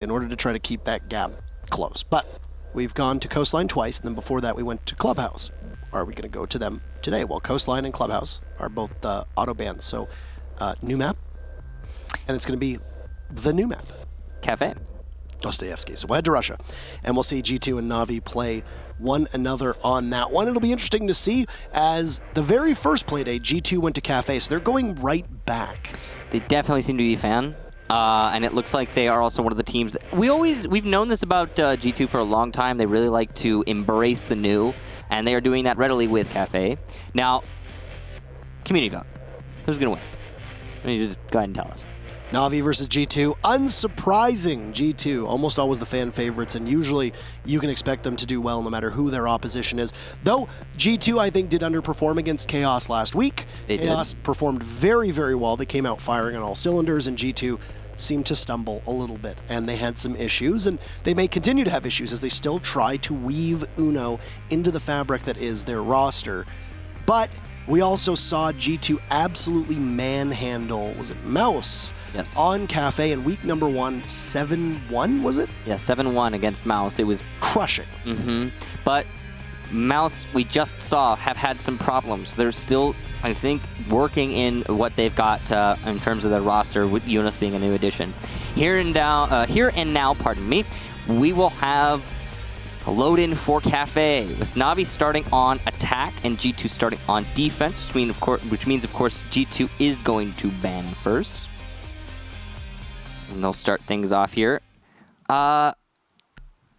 in order to try to keep that gap close. But we've gone to Coastline twice, and then before that we went to Clubhouse. Are we going to go to them today? Well, Coastline and Clubhouse are both auto bans, so new map, and it's going to be the new map. Kafe. Dostoevsky. So we'll head to Russia, and we'll see G2 and Na'Vi play one another on that one. It'll be interesting to see, as the very first play-day, G2 went to Kafe, so they're going right back. They definitely seem to be a fan, and it looks like they are also one of the teams that we've known this about G2 for a long time. They really like to embrace the new, and they are doing that readily with Kafe. Now, community vote. Who's going to win? You just go ahead and tell us. Na'Vi versus G2. Unsurprising, G2. Almost always the fan favorites, and usually you can expect them to do well no matter who their opposition is. Though G2, I think, did underperform against Chaos last week. Chaos performed very, very well. They came out firing on all cylinders, and G2 seemed to stumble a little bit, and they had some issues, and they may continue to have issues as they still try to weave Uno into the fabric that is their roster. But we also saw G2 absolutely manhandle, was it Mouse? Yes. On Kafe in week number 1, 7-1, was it? Yeah, 7-1 against Mouse. It was crushing. But Mouse, we just saw, have had some problems. They're still, I think, working in what they've got in terms of their roster, with Eunice being a new addition. Here and now, pardon me, we will have a load-in for Kafe, with Na'Vi starting on attack and G2 starting on defense, which means, of course, G2 is going to ban first. And they'll start things off here. I'm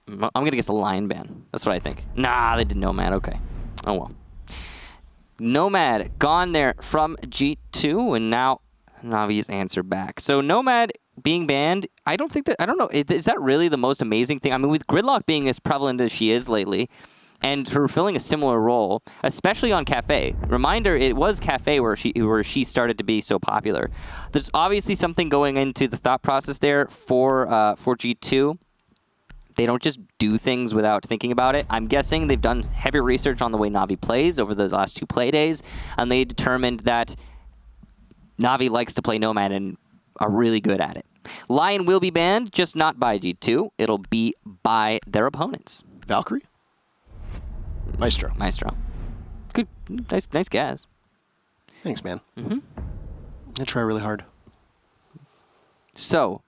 going to guess a Lion ban. That's what I think. Nah, they did Nomad. Okay. Oh, well. Nomad gone there from G2, and now Na'Vi's answer back. So Nomad being banned, I don't know, is that really the most amazing thing? I mean, with Gridlock being as prevalent as she is lately, and her filling a similar role, especially on Kafe. Reminder, it was Kafe where she started to be so popular. There's obviously something going into the thought process there for G2. They don't just do things without thinking about it. I'm guessing they've done heavy research on the way Na'Vi plays over the last 2 play days, and they determined that Na'Vi likes to play Nomad and are really good at it. Lion will be banned, just not by G2. It'll be by their opponents. Valkyrie? Maestro. Good, nice guess. Thanks, man. I try really hard. So,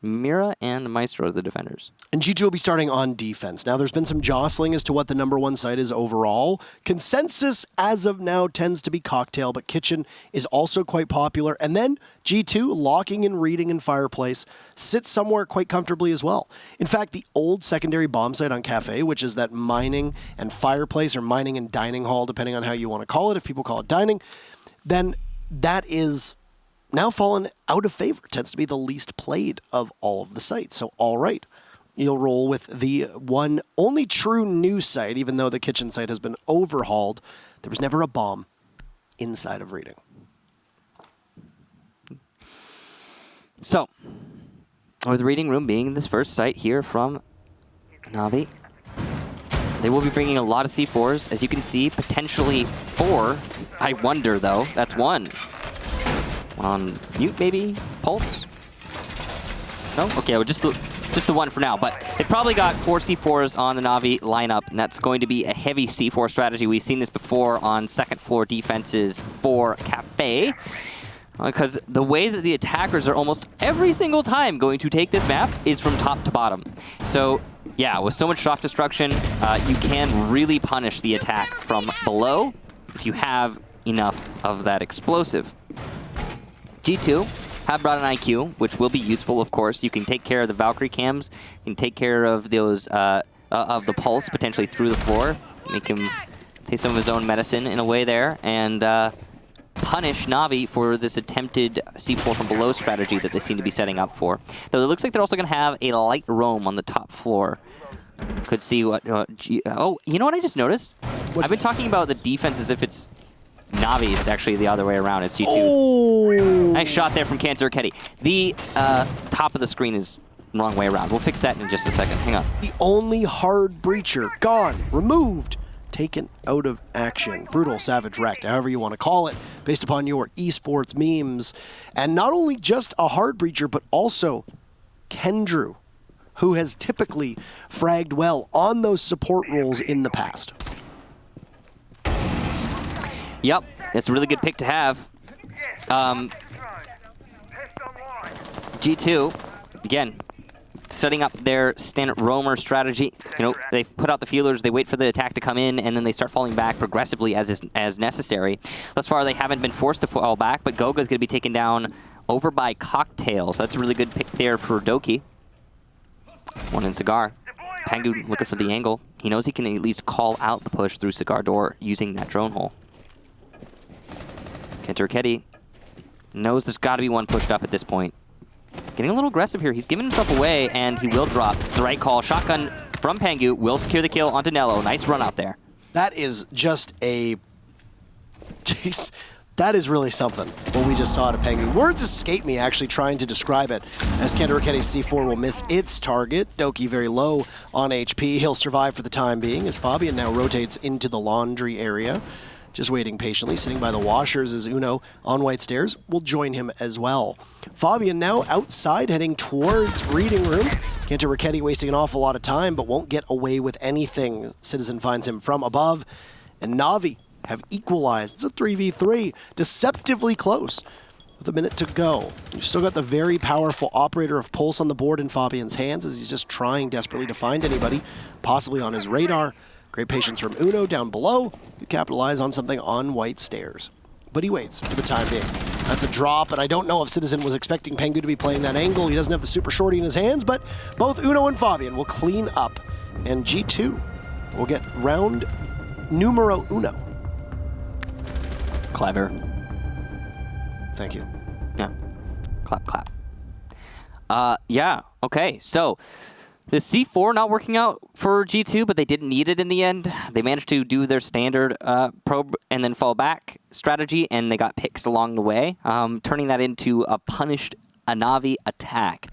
Mira and Maestro are the defenders. And G2 will be starting on defense. Now, there's been some jostling as to what the #1 site is overall. Consensus, as of now, tends to be Cocktail, but Kitchen is also quite popular. And then G2, locking in Reading and Fireplace, sits somewhere quite comfortably as well. In fact, the old secondary bomb site on Kafe, which is that mining and fireplace, or mining and dining hall, depending on how you want to call it, if people call it dining, then that is now fallen out of favor. It tends to be the least played of all of the sites. So, all right, you'll roll with the one only true new site, even though the Kitchen site has been overhauled. There was never a bomb inside of Reading. So, with the Reading Room being this first site here from Na'Vi, they will be bringing a lot of C4s. As you can see, potentially 4. I wonder, though. That's 1. On mute, maybe? Pulse? No? Okay, well, just the 1 for now. But they probably got 4 C4s on the Na'Vi lineup, and that's going to be a heavy C4 strategy. We've seen this before on second floor defenses for Kafe, because the way that the attackers are almost every single time going to take this map is from top to bottom. So, yeah, with so much shock destruction, you can really punish the attack from below if you have enough of that explosive. G2 have brought an IQ, which will be useful, of course. You can take care of the Valkyrie cams. You can take care of those of the pulse, potentially through the floor. Make him take some of his own medicine in a way there, and punish Na'Vi for this attempted C4 from below strategy that they seem to be setting up for. Though it looks like they're also going to have a light roam on the top floor. Could see what... oh, you know what I just noticed? I've been talking about the defense as if it's Na'Vi. It's actually the other way around. It's G2. Oh! Nice shot there from Cancer Ketty. The top of the screen is the wrong way around. We'll fix that in just a second. Hang on. The only hard breacher gone, removed, taken out of action. Brutal, savage, wrecked, however you want to call it, based upon your esports memes. And not only just a hard breacher, but also Kendrew, who has typically fragged well on those support roles in the past. Yep, it's a really good pick to have. G2, again, setting up their standard roamer strategy. You know, they put out the feelers, they wait for the attack to come in, and then they start falling back progressively as necessary. Thus far, they haven't been forced to fall back, but Goga's going to be taken down over by Cocktail, so that's a really good pick there for Doki. One in Cigar. Pangu looking for the angle. He knows he can at least call out the push through Cigar door using that drone hole. Kenturketi knows there's got to be one pushed up at this point. Getting a little aggressive here. He's giving himself away, and he will drop. It's the right call. Shotgun from Pangu will secure the kill onto Nello. Nice run out there. That is just a... Jeez, that is really something, what we just saw at Pangu. Words escape me actually trying to describe it, as Kenturketi's C4 will miss its target. Doki very low on HP. He'll survive for the time being, as Fabian now rotates into the laundry area. Just waiting patiently, sitting by the washers as Uno on white stairs will join him as well. Fabian now outside, heading towards reading room. Kenturketi wasting an awful lot of time, but won't get away with anything. Citizen finds him from above, and Na'Vi have equalized. It's a 3v3, deceptively close with a minute to go. You've still got the very powerful operator of Pulse on the board in Fabian's hands as he's just trying desperately to find anybody, possibly on his radar. Great patience from Uno down below. You capitalize on something on white stairs. But he waits for the time being. That's a drop, and I don't know if Citizen was expecting Pangu to be playing that angle. He doesn't have the super shorty in his hands, but both Uno and Fabian will clean up. And G2 will get round numero uno. Clever. Thank you. Yeah. Clap, clap. Yeah, okay, so the C4 not working out for G2, but they didn't need it in the end. They managed to do their standard probe and then fall back strategy, and they got picks along the way, turning that into a punished Na'Vi attack.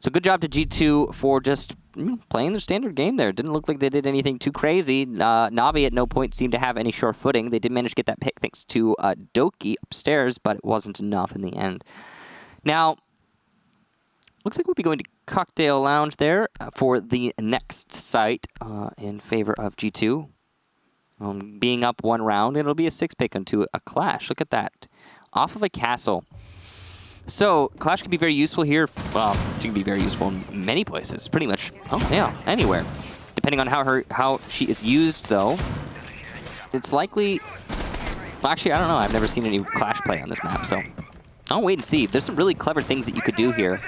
So good job to G2 for just playing their standard game there. Didn't look like they did anything too crazy. Na'Vi at no point seemed to have any sure footing. They did manage to get that pick thanks to Doki upstairs, but it wasn't enough in the end. Now, looks like we'll be going to Cocktail Lounge there for the next site in favor of G2. Being up one round, it'll be a 6-pick onto a Clash. Look at that. Off of a castle. So, Clash can be very useful here. Well, it can be very useful in many places. Pretty much, oh yeah, anywhere. Depending on how she is used, though. It's likely... Well, actually, I don't know. I've never seen any Clash play on this map, so... I'll wait and see. There's some really clever things that you could do here.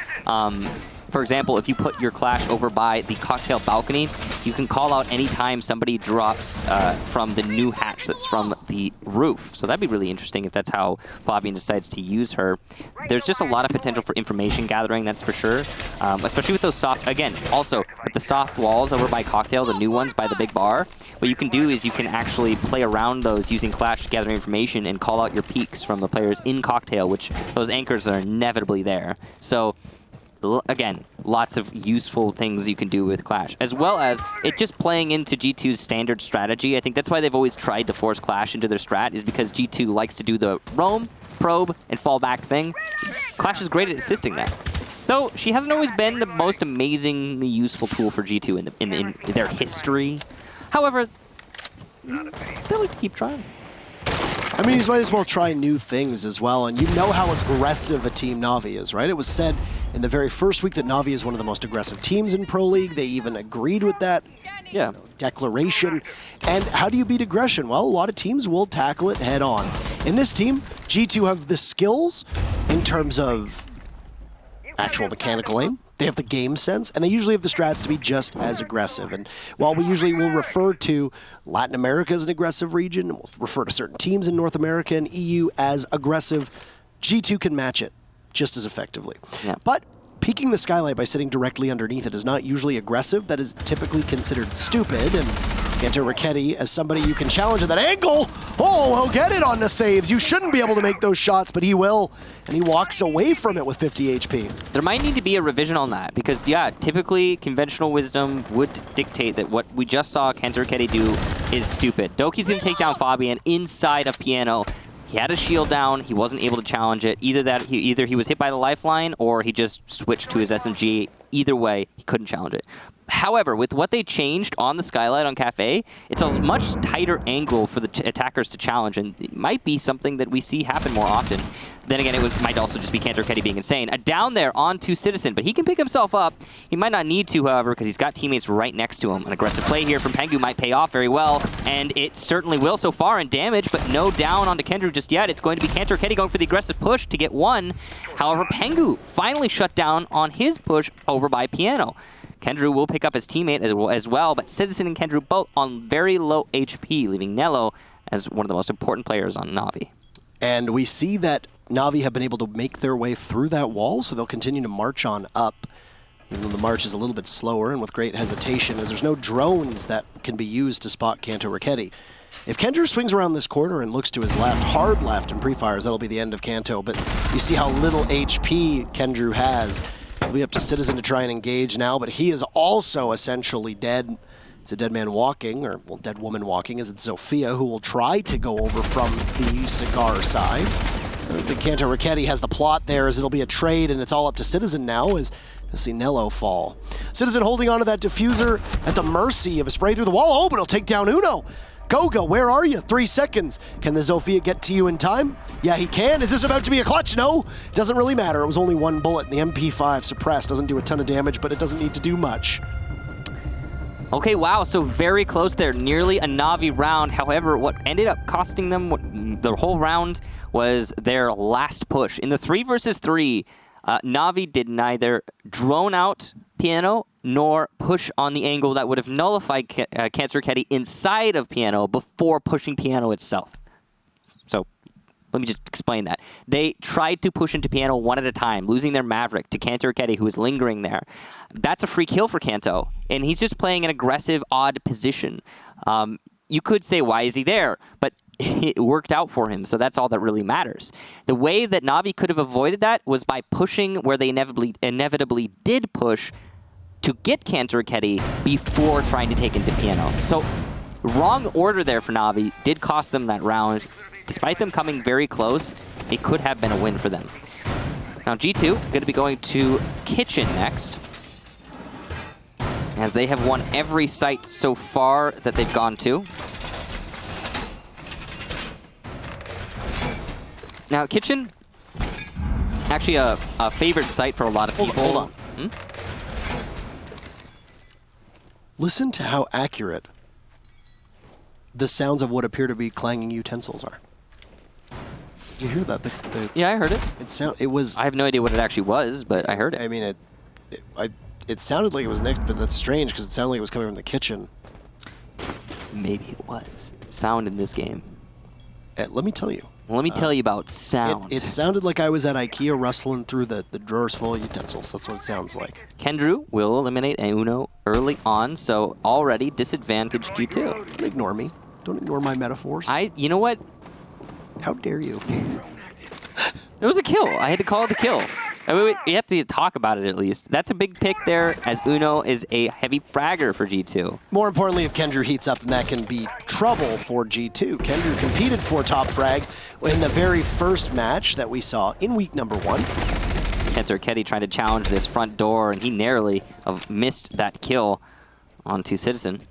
For example, if you put your Clash over by the cocktail balcony, you can call out anytime somebody drops from the new hatch that's from the roof. So that'd be really interesting if that's how Fabian decides to use her. There's just a lot of potential for information gathering, that's for sure. Especially with those soft, again, also with the soft walls over by cocktail, the new ones by the big bar, what you can do is you can actually play around those using Clash to gather information and call out your peaks from the players in cocktail, which those anchors are inevitably there. So again, lots of useful things you can do with Clash, as well as it just playing into G2's standard strategy. I think that's why they've always tried to force Clash into their strat, is because G2 likes to do the roam, probe, and fall back thing. Clash is great at assisting that. Though she hasn't always been the most amazingly useful tool for G2 in their history. However, they like to keep trying. I mean, you might as well try new things as well, and you know how aggressive a team Na'Vi is, right? It was said in the very first week that Na'Vi is one of the most aggressive teams in Pro League. They even agreed with that declaration. And how do you beat aggression? Well, a lot of teams will tackle it head on. In this team, G2 have the skills in terms of actual mechanical aim. They have the game sense, and they usually have the strats to be just as aggressive. And while we usually will refer to Latin America as an aggressive region, and we'll refer to certain teams in North America and EU as aggressive, G2 can match it just as effectively. Yeah. But peeking the skylight by sitting directly underneath it is not usually aggressive. That is typically considered stupid, and Kenturketi as somebody you can challenge at that angle. Oh, he'll get it on the saves. You shouldn't be able to make those shots, but he will, and he walks away from it with 50 HP. There might need to be a revision on that, because, yeah, typically conventional wisdom would dictate that what we just saw Kenturketi do is stupid. Doki's going to take down Fabian inside of Piano. He had his shield down. He wasn't able to challenge it. Either he was hit by the lifeline, or he just switched to his SMG either way, he couldn't challenge it. However, with what they changed on the skylight on Kafe, it's a much tighter angle for the attackers to challenge, and it might be something that we see happen more often. Then again, might also just be Cantor being insane. A down there onto Citizen, but he can pick himself up. He might not need to, however, because he's got teammates right next to him. An aggressive play here from Pengu might pay off very well, and it certainly will so far in damage, but no down onto Kendrew just yet. It's going to be Cantor going for the aggressive push to get one. However, Pengu finally shut down on his push over by Piano. Kendrew will pick up his teammate as well, but Citizen and Kendrew both on very low HP, leaving Nello as one of the most important players on Na'Vi. And we see that Na'Vi have been able to make their way through that wall, so they'll continue to march on up, even though the march is a little bit slower and with great hesitation, as there's no drones that can be used to spot Kanto Raketti. If Kendrew swings around this corner and looks to his left, hard left, and pre-fires, that'll be the end of Kanto, but you see how little HP Kendrew has. It'll be up to Citizen to try and engage now, but he is also essentially dead. It's a dead man walking, or well, dead woman walking, as it's Zofia who will try to go over from the Cigar side. The Kanto Raketti has the plot there, as it'll be a trade, and it's all up to Citizen now as you'll see Nello fall. Citizen holding onto that diffuser at the mercy of a spray through the wall. Oh, but he'll take down Uno. Goga, where are you? 3 seconds. Can the Zofia get to you in time? Yeah, he can. Is this about to be a clutch? No. Doesn't really matter. It was only one bullet. The MP5 suppressed. Doesn't do a ton of damage, but it doesn't need to do much. Okay, wow, so very close there. Nearly a Na'Vi round. However, what ended up costing them the whole round was their last push. In the 3 versus 3, Na'Vi did neither drone out Piano nor push on the angle that would have nullified Cancer Raketti inside of Piano before pushing Piano itself. So let me just explain that. They tried to push into Piano one at a time, losing their Maverick to Cantor Raketti, who was lingering there. That's a free kill for Kanto, and he's just playing an aggressive, odd position. You could say, why is he there? But it worked out for him, so that's all that really matters. The way that Na'Vi could have avoided that was by pushing where they inevitably did push to get Cantor Raketti before trying to take into Piano. So wrong order there for Na'Vi did cost them that round. Despite them coming very close, it could have been a win for them. Now G2 going to be going to Kitchen next, as they have won every site so far that they've gone to. Now Kitchen, actually a favorite site for a lot of people. Hold on. Listen to how accurate the sounds of what appear to be clanging utensils are. Did you hear that? Yeah, I heard it. It was. I have no idea what it actually was, but I heard it. I mean, it sounded like it was next, but that's strange because it sounded like it was coming from the kitchen. Maybe it was. Sound in this game. Let me tell you. Let me tell you about sound. It sounded like I was at IKEA rustling through the drawers full of utensils. That's what it sounds like. Kendrew will eliminate Uno early on, so already disadvantaged G2. Don't ignore me. Don't ignore my metaphors. You know what? How dare you? It was a kill. I had to call it a kill. I mean, we have to talk about it at least. That's a big pick there, as Uno is a heavy fragger for G2. More importantly, if Kendrew heats up, then that can be trouble for G2. Kendrew competed for top frag in the very first match that we saw in week number 1. Cantor Raketti trying to challenge this front door, and he narrowly missed that kill onto Citizen.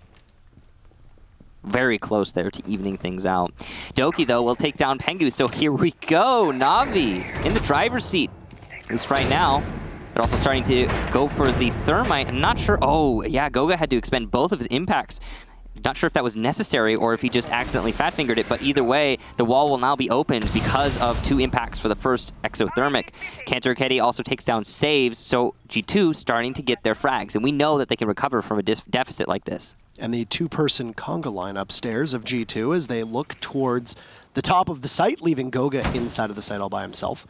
Very close there to evening things out. Doki, though, will take down Pengu, so here we go. Na'Vi in the driver's seat. At least right now. They're also starting to go for the thermite. I'm not sure. Oh, yeah, Goga had to expend both of his impacts. Not sure if that was necessary or if he just accidentally fat-fingered it, but either way, the wall will now be opened because of 2 impacts for the first exothermic. Cantor Raketti also takes down saves, so G2 starting to get their frags, and we know that they can recover from a deficit like this. And the 2-person conga line upstairs of G2 as they look towards the top of the site, leaving Goga inside of the site all by himself.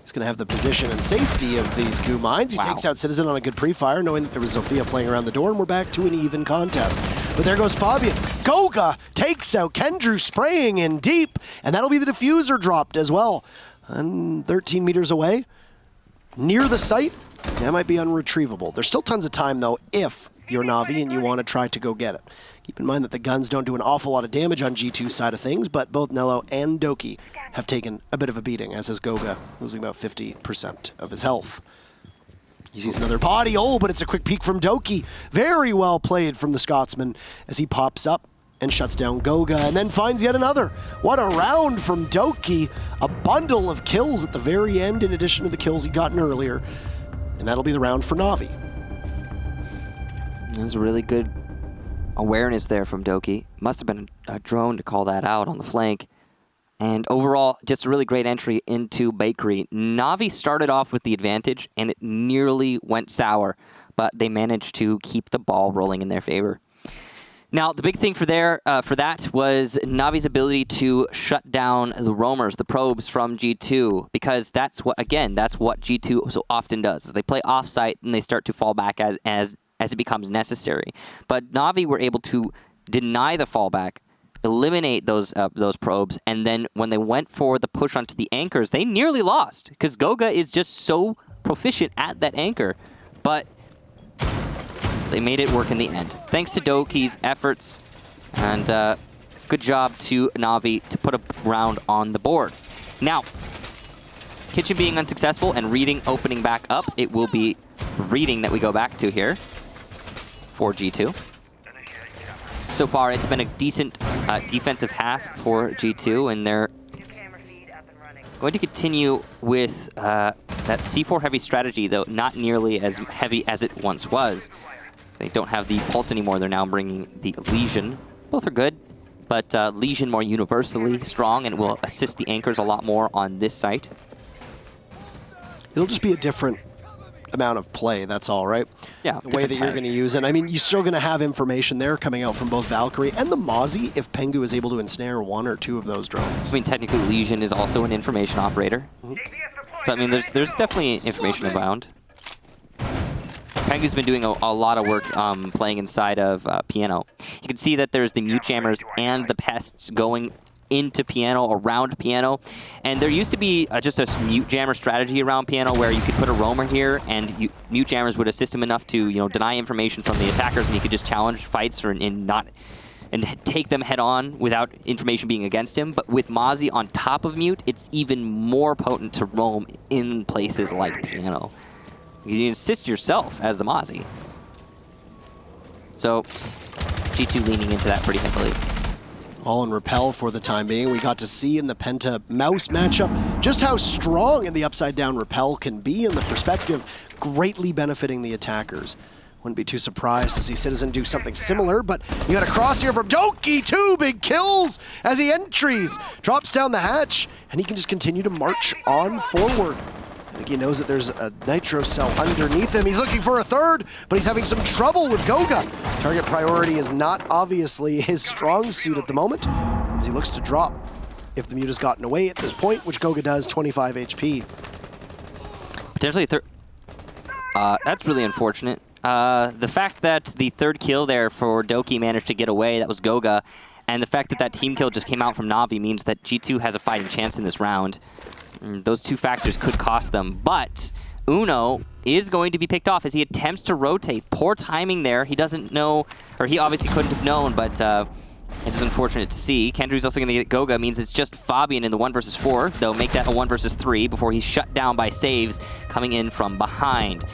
He's going to have the position and safety of these goo mines. He takes out Citizen on a good pre-fire, knowing that there was Zofia playing around the door, and we're back to an even contest. But there goes Fabian. Goga takes out Kendrew, spraying in deep, and that'll be the diffuser dropped as well. And 13 meters away, near the site, that might be unretrievable. There's still tons of time, though, if you're Na'Vi and you want to try to go get it. Keep in mind that the guns don't do an awful lot of damage on G2's side of things, but both Nello and Doki have taken a bit of a beating, as is Goga, losing about 50% of his health. He sees another body. Oh, but it's a quick peek from Doki. Very well played from the Scotsman as he pops up and shuts down Goga and then finds yet another. What a round from Doki. A bundle of kills at the very end in addition to the kills he'd gotten earlier. And that'll be the round for Navi. There's a really good awareness there from Doki. Must have been a drone to call that out on the flank. And overall, just a really great entry into Bakery. Navi started off with the advantage, and it nearly went sour, but they managed to keep the ball rolling in their favor. Now, the big thing for that was Navi's ability to shut down the roamers, the probes from G2, because that's what G2 so often does. They play offsite and they start to fall back as it becomes necessary. But Navi were able to deny the fallback, eliminate those probes, and then when they went for the push onto the anchors, they nearly lost because Goga is just so proficient at that anchor, but they made it work in the end. Thanks to Doki's efforts, and good job to Navi to put a round on the board. Now, Kitchen being unsuccessful and Reading opening back up, it will be Reading that we go back to here for G2. So far, it's been a decent defensive half for G2, and they're going to continue with that C4 heavy strategy, though not nearly as heavy as it once was. They don't have the Pulse anymore. They're now bringing the Legion. Both are good, but Legion more universally strong and will assist the anchors a lot more on this site. It'll just be a different amount of play, that's all, right? Yeah. The way that you're going to use it. I mean, you're still going to have information there coming out from both Valkyrie and the Mozzie if Pengu is able to ensnare one or two of those drones. I mean, technically, Legion is also an information operator. So, I mean, there's definitely information around. Pengu's been doing a lot of work playing inside of Piano. You can see that there's the Mute Jammers and the Pests going into Piano, around Piano. And there used to be just a Mute Jammer strategy around Piano where you could put a roamer here and Mute Jammers would assist him enough to, deny information from the attackers, and he could just challenge fights and take them head on without information being against him. But with Mozzie on top of Mute, it's even more potent to roam in places like Piano. You assist yourself as the Mozzie. So G2 leaning into that pretty heavily. All in Repel for the time being. We got to see in the Penta Mouse matchup just how strong in the upside down Repel can be in the perspective, greatly benefiting the attackers. Wouldn't be too surprised to see Citizen do something similar, but you got a cross here from Doki, 2 big kills as he entries, drops down the hatch, and he can just continue to march on forward. I think he knows that there's a Nitro cell underneath him. He's looking for a third, but he's having some trouble with Goga. Target priority is not obviously his strong suit at the moment, as he looks to drop if the Mute has gotten away at this point, which Goga does, 25 HP. Potentially a third. That's really unfortunate. The fact that the third kill there for Doki managed to get away, that was Goga, and the fact that that team kill just came out from Navi means that G2 has a fighting chance in this round. Those two factors could cost them, but Uno is going to be picked off as he attempts to rotate. Poor timing there. He doesn't know, or he obviously couldn't have known, but it is unfortunate to see. Kendry's also going to get Goga, means it's just Fabian in the 1 versus 4. They'll make that a 1 versus 3 before he's shut down by saves coming in from behind.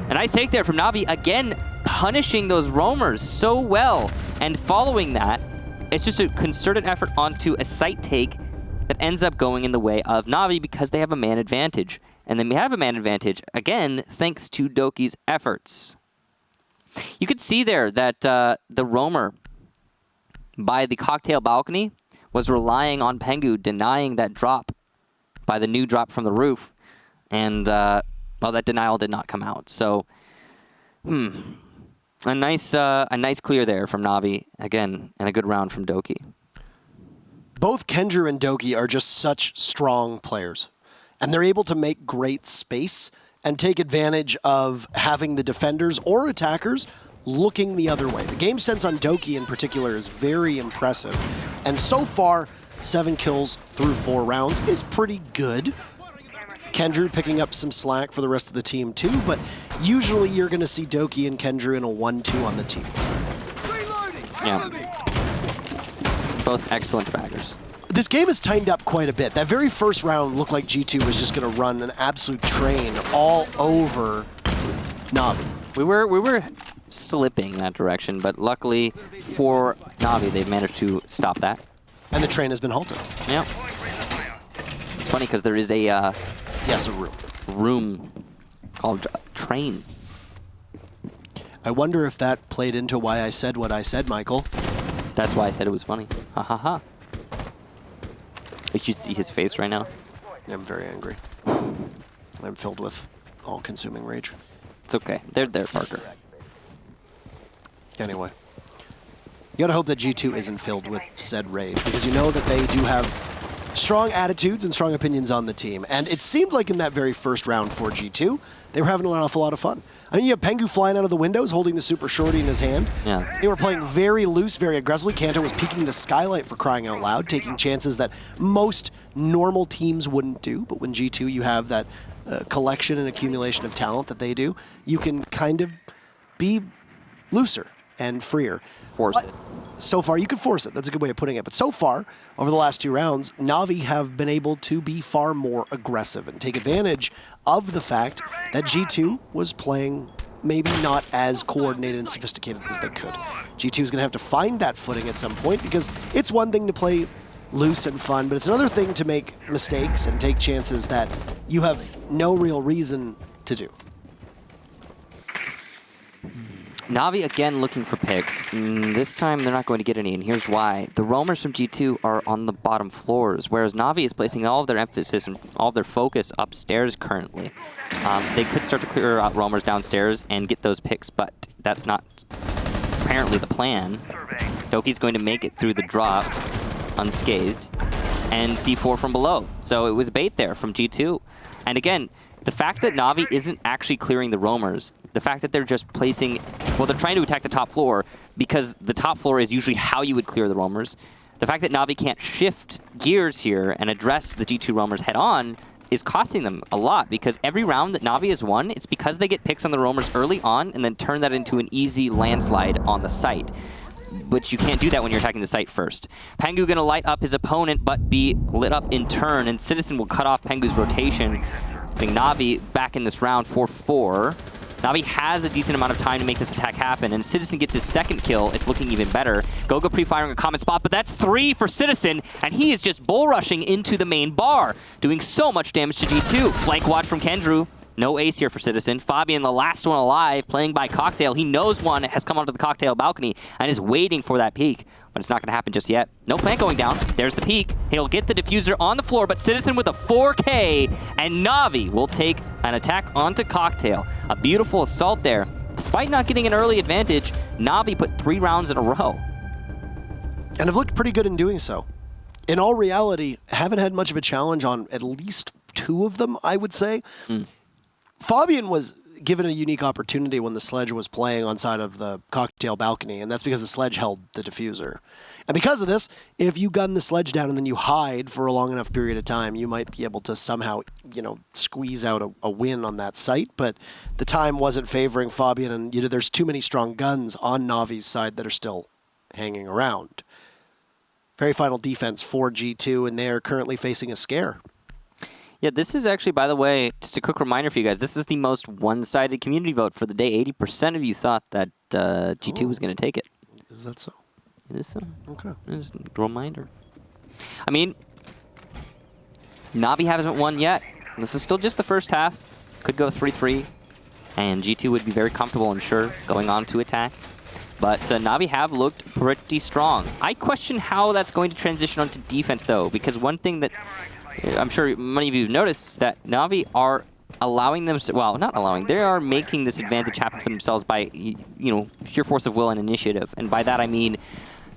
A nice take there from Navi, again punishing those roamers so well, and following that, it's just a concerted effort onto a site take that ends up going in the way of Navi because they have a man advantage. And then we have a man advantage, again, thanks to Doki's efforts. You could see there that the roamer by the cocktail balcony was relying on Pengu denying that drop by the new drop from the roof. And, well, that denial did not come out. So, a nice clear there from Navi, again, and a good round from Doki. Both Kendra and Doki are just such strong players, and they're able to make great space and take advantage of having the defenders or attackers looking the other way. The game sense on Doki in particular is very impressive, and so far, 7 kills through 4 rounds is pretty good. Kendra picking up some slack for the rest of the team too, but usually you're going to see Doki and Kendra in a 1-2 on the team. Yeah. Both excellent fraggers. This game has tightened up quite a bit. That very first round looked like G2 was just going to run an absolute train all over Navi. We were slipping that direction, but luckily for Navi, they've managed to stop that. And the train has been halted. Yeah. It's funny because there is a yes, a room. Room called train. I wonder if that played into why I said what I said, Michael. That's why I said it was funny. Ha ha ha. You should see his face right now. I'm very angry. I'm filled with all-consuming rage. It's okay. They're there, Parker. Anyway. You gotta hope that G2 isn't filled with said rage, because you know that they do have strong attitudes and strong opinions on the team. And it seemed like in that very first round for G2, they were having an awful lot of fun. I mean, you have Pengu flying out of the windows, holding the super shorty in his hand. Yeah. They were playing very loose, very aggressively. Kanto was peeking the skylight for crying out loud, taking chances that most normal teams wouldn't do. But when G2, you have that collection and accumulation of talent that they do, you can kind of be looser and freer. Force it. So far, you can force it. That's a good way of putting it. But so far, over the last 2 rounds, Navi have been able to be far more aggressive and take advantage of the fact that G2 was playing maybe not as coordinated and sophisticated as they could. G2 is going to have to find that footing at some point, because it's one thing to play loose and fun, but it's another thing to make mistakes and take chances that you have no real reason to do. Navi again looking for picks. This time they're not going to get any, and here's why. The roamers from G2 are on the bottom floors, whereas Navi is placing all of their emphasis and all of their focus upstairs currently. They could start to clear out roamers downstairs and get those picks, but that's not apparently the plan. Doki's going to make it through the drop unscathed, and C4 from below. So it was bait there from G2. And again, the fact that Navi isn't actually clearing the roamers, the fact that they're just placing, well, they're trying to attack the top floor because the top floor is usually how you would clear the roamers. The fact that Navi can't shift gears here and address the G2 roamers head on is costing them a lot, because every round that Navi has won, it's because they get picks on the roamers early on and then turn that into an easy landslide on the site. But you can't do that when you're attacking the site first. Pengu gonna light up his opponent, but be lit up in turn, and Citizen will cut off Pengu's rotation. I think Navi back in this round 4-4. Navi has a decent amount of time to make this attack happen, and Citizen gets his second kill. It's looking even better. Gogo pre-firing a common spot, but that's 3 for Citizen, and he is just bull rushing into the main bar, doing so much damage to G2. Flank watch from Kendrew. No ace here for Citizen. Fabian, the last one alive, playing by Cocktail. He knows one has come onto the Cocktail balcony and is waiting for that peek, but it's not going to happen just yet. No plant going down. There's the peek. He'll get the diffuser on the floor, but Citizen with a 4K, and Navi will take an attack onto Cocktail. A beautiful assault there. Despite not getting an early advantage, Navi put 3 rounds in a row. And have looked pretty good in doing so. In all reality, haven't had much of a challenge on at least 2 of them, I would say. Fabian was given a unique opportunity when the Sledge was playing on side of the Cocktail balcony, and that's because the Sledge held the diffuser. And because of this, if you gun the Sledge down and then you hide for a long enough period of time, you might be able to somehow, squeeze out a win on that site. But the time wasn't favoring Fabian, and there's too many strong guns on Navi's side that are still hanging around. Very final defense for G2, and they are currently facing a scare. Yeah, this is actually, by the way, just a quick reminder for you guys, this is the most one-sided community vote for the day. 80% of you thought that G2 was going to take it. Is that so? It is so. Okay. Just a reminder. I mean, Navi hasn't won yet. This is still just the first half. Could go 3-3, and G2 would be very comfortable and sure going on to attack. But Navi have looked pretty strong. I question how that's going to transition onto defense, though, because one thing that I'm sure many of you have noticed is that Navi are allowing them, well, not allowing, they are making this advantage happen for themselves by, sheer force of will and initiative. And by that I mean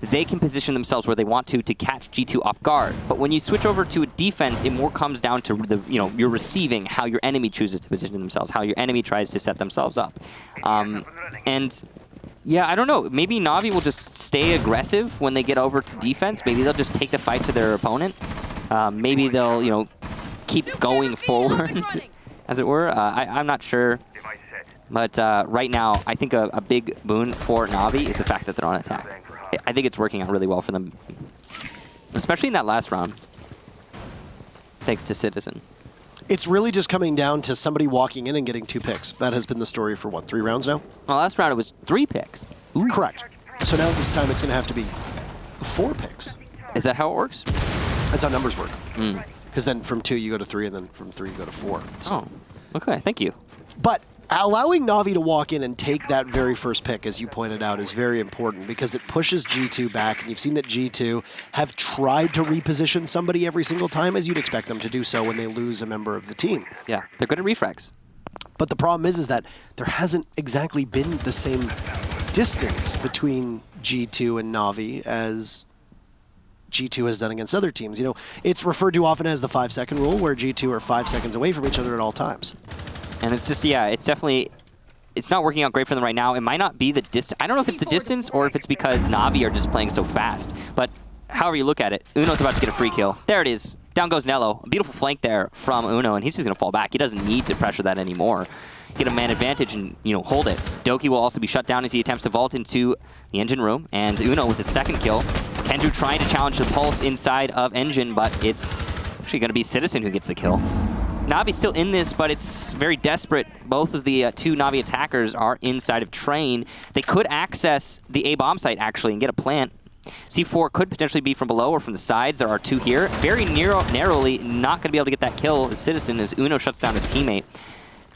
they can position themselves where they want to catch G2 off guard. But when you switch over to a defense, it more comes down to the, you're receiving how your enemy chooses to position themselves, how your enemy tries to set themselves up. And yeah, I don't know. Maybe Navi will just stay aggressive when they get over to defense. Maybe they'll just take the fight to their opponent. Maybe they'll, keep going forward, as it were. I'm not sure. But right now, I think a big boon for Navi is the fact that they're on attack. I think it's working out really well for them, especially in that last round, thanks to Citizen. It's really just coming down to somebody walking in and getting 2 picks. That has been the story for, what, 3 rounds now? Well, last round it was 3 picks. Ooh. Correct. So now this time it's going to have to be 4 picks. Is that how it works? That's how numbers work. Because then from 2 you go to 3, and then from 3 you go to 4. So. Oh, okay. Thank you. But allowing Navi to walk in and take that very first pick, as you pointed out, is very important because it pushes G2 back. And you've seen that G2 have tried to reposition somebody every single time, as you'd expect them to do so when they lose a member of the team. Yeah, they're good at refrags. But the problem is that there hasn't exactly been the same distance between G2 and Navi as G2 has done against other teams. You know, it's referred to often as the 5-second rule, where G2 are 5 seconds away from each other at all times. And it's just, yeah, it's definitely, it's not working out great for them right now. It might not be the distance. I don't know if it's the distance or if it's because Navi are just playing so fast. But however you look at it, Uno's about to get a free kill. There it is. Down goes Nello. A beautiful flank there from Uno, and he's just going to fall back. He doesn't need to pressure that anymore. Get a man advantage and, you know, hold it. Doki will also be shut down as he attempts to vault into the engine room. And Uno with his second kill. Kendu trying to challenge the pulse inside of engine, but it's actually going to be Citizen who gets the kill. Navi's still in this, but it's very desperate. Both of the 2 Navi attackers are inside of Train. They could access the A-bomb site, actually, and get a plant. C4 could potentially be from below or from the sides. There are 2 here. Very narrowly not going to be able to get that kill, the Citizen, as Uno shuts down his teammate.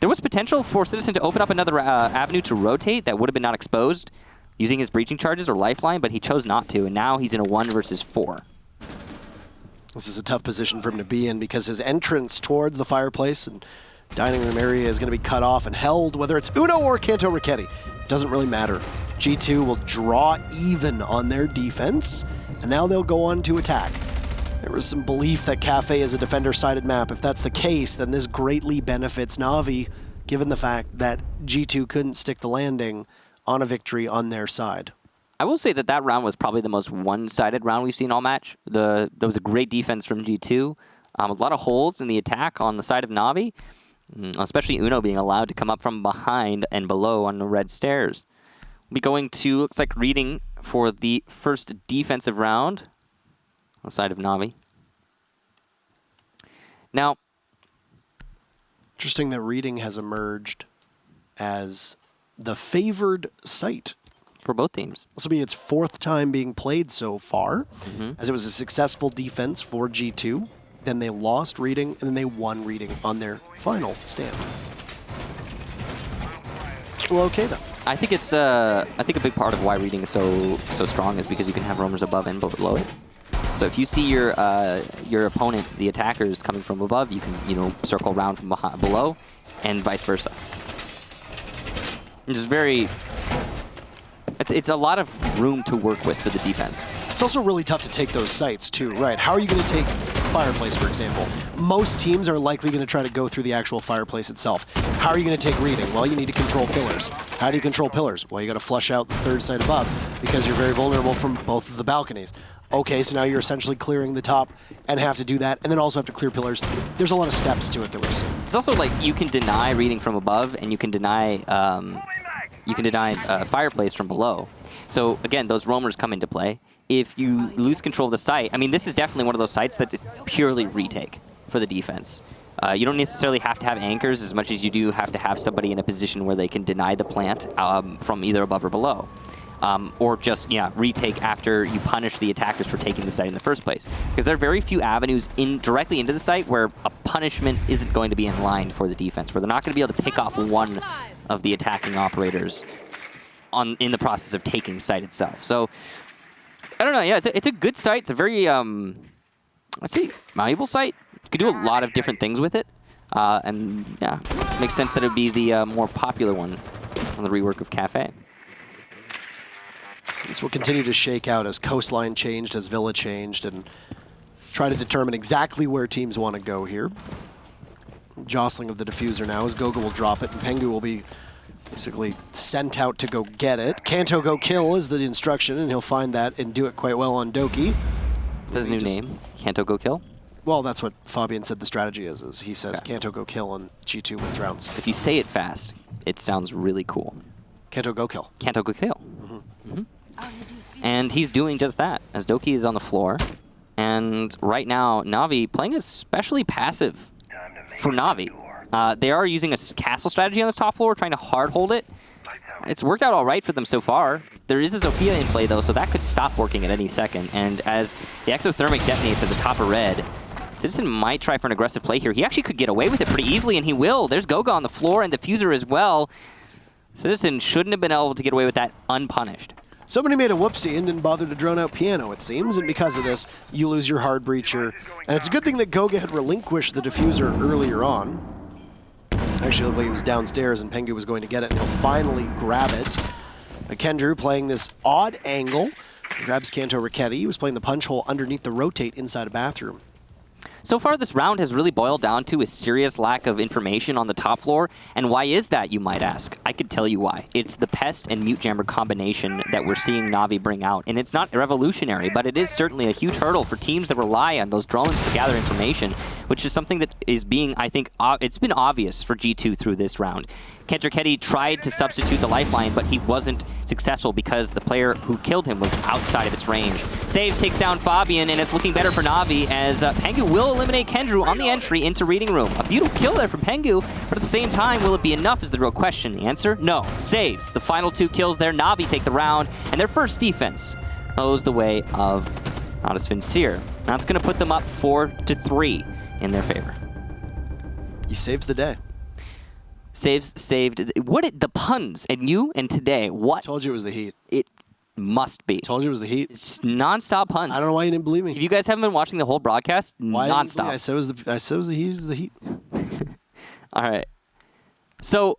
There was potential for Citizen to open up another avenue to rotate that would have been not exposed using his breaching charges or lifeline, but he chose not to, and now he's in a 1 versus 4. This is a tough position for him to be in because his entrance towards the fireplace and dining room area is going to be cut off and held, whether it's Uno or Kanto Ricchetti. Doesn't really matter. G2 will draw even on their defense, and now they'll go on to attack. There was some belief that Kafe is a defender-sided map. If that's the case, then this greatly benefits Navi, given the fact that G2 couldn't stick the landing on a victory on their side. I will say that that round was probably the most one-sided round we've seen all match. There was a great defense from G2. A lot of holes in the attack on the side of Navi, especially Uno being allowed to come up from behind and below on the red stairs. We'll be going to, looks like, reading for the first defensive round on the side of Navi. Now, interesting that reading has emerged as the favored site for both teams. This will be its 4th time being played so far, as it was a successful defense for G2. Then they lost reading, and then they won reading on their final stand. Well, okay then. I think it's a big part of why reading is so strong is because you can have roamers above and below it. So if you see your opponent, the attackers, coming from above, you can circle around from below, and vice versa. Which is very. It's a lot of room to work with for the defense. It's also really tough to take those sites too, right? How are you going to take Fireplace, for example? Most teams are likely going to try to go through the actual Fireplace itself. How are you going to take reading? Well, you need to control pillars. How do you control pillars? Well, you got to flush out the 3rd site above because you're very vulnerable from both of the balconies. Okay, so now you're essentially clearing the top and have to do that, and then also have to clear pillars. There's a lot of steps to it that we've seen. It's also like you can deny reading from above, and you can deny Fireplace from below. So again, those roamers come into play. If you lose control of the site, I mean, this is definitely one of those sites that's purely retake for the defense. You don't necessarily have to have anchors as much as you do have to have somebody in a position where they can deny the plant from either above or below. Or just, retake after you punish the attackers for taking the site in the first place. Because there are very few avenues directly into the site where a punishment isn't going to be in line for the defense, where they're not going to be able to pick off one of the attacking operators in the process of taking site itself. So, I don't know, yeah, it's a good site. It's a very, let's see, malleable site. You could do a lot of different things with it. And, yeah, makes sense that it would be the more popular one on the rework of Kafe. This will continue to shake out as Coastline changed, as Villa changed, and try to determine exactly where teams want to go here. Jostling of the diffuser now as Goga will drop it, and Pengu will be basically sent out to go get it. Kanto go kill is the instruction, and he'll find that and do it quite well on Doki. Is that his new name? Kanto go kill? Well, that's what Fabian said the strategy is he says Kanto go kill and G2 wins rounds. If you say it fast, it sounds really cool. Kanto go kill. Kanto go kill. And he's doing just that, as Doki is on the floor. And right now, Navi playing especially passive for Na'Vi. They are using a castle strategy on this top floor, trying to hard hold it. It's worked out all right for them so far. There is a Zofia in play, though, so that could stop working at any second. And as the exothermic detonates at the top of red, Citizen might try for an aggressive play here. He actually could get away with it pretty easily, and he will. There's Goga on the floor and Diffuser as well. Citizen shouldn't have been able to get away with that unpunished. Somebody made a whoopsie and didn't bother to drone out piano, it seems, and because of this, you lose your hard breacher. And it's a good thing that Goga had relinquished the Diffuser earlier on. Actually, it looked like he was downstairs and Pengu was going to get it, and he'll finally grab it. Kendrew playing this odd angle. He grabs Kanto Ricchetti. He was playing the punch hole underneath the rotate inside a bathroom. So far, this round has really boiled down to a serious lack of information on the top floor. And why is that, you might ask? I could tell you why. It's the Pest and Mute Jammer combination that we're seeing Na'Vi bring out. And it's not revolutionary, but it is certainly a huge hurdle for teams that rely on those drones to gather information, which is something that is being, I think, it's been obvious for G2 through this round. Kentriketti tried to substitute the lifeline, but he wasn't successful because the player who killed him was outside of its range. Saves takes down Fabian, and it's looking better for Na'Vi as Pengu will eliminate Kendrew on the entry into Reading Room. A beautiful kill there from Pengu, but at the same time, will it be enough is the real question. The answer, no. Saves. The final 2 kills there. Na'Vi take the round, and their first defense goes the way of Natus Vincere. That's going to put them up 4-3 in their favor. He saves the day. Saved. The puns and you and today. What? Told you it was the heat. It must be. Told you it was the heat. It's non-stop puns. I don't know why you didn't believe me. If you guys haven't been watching the whole broadcast, non-stop. I said it was the heat. It was the heat. All right. So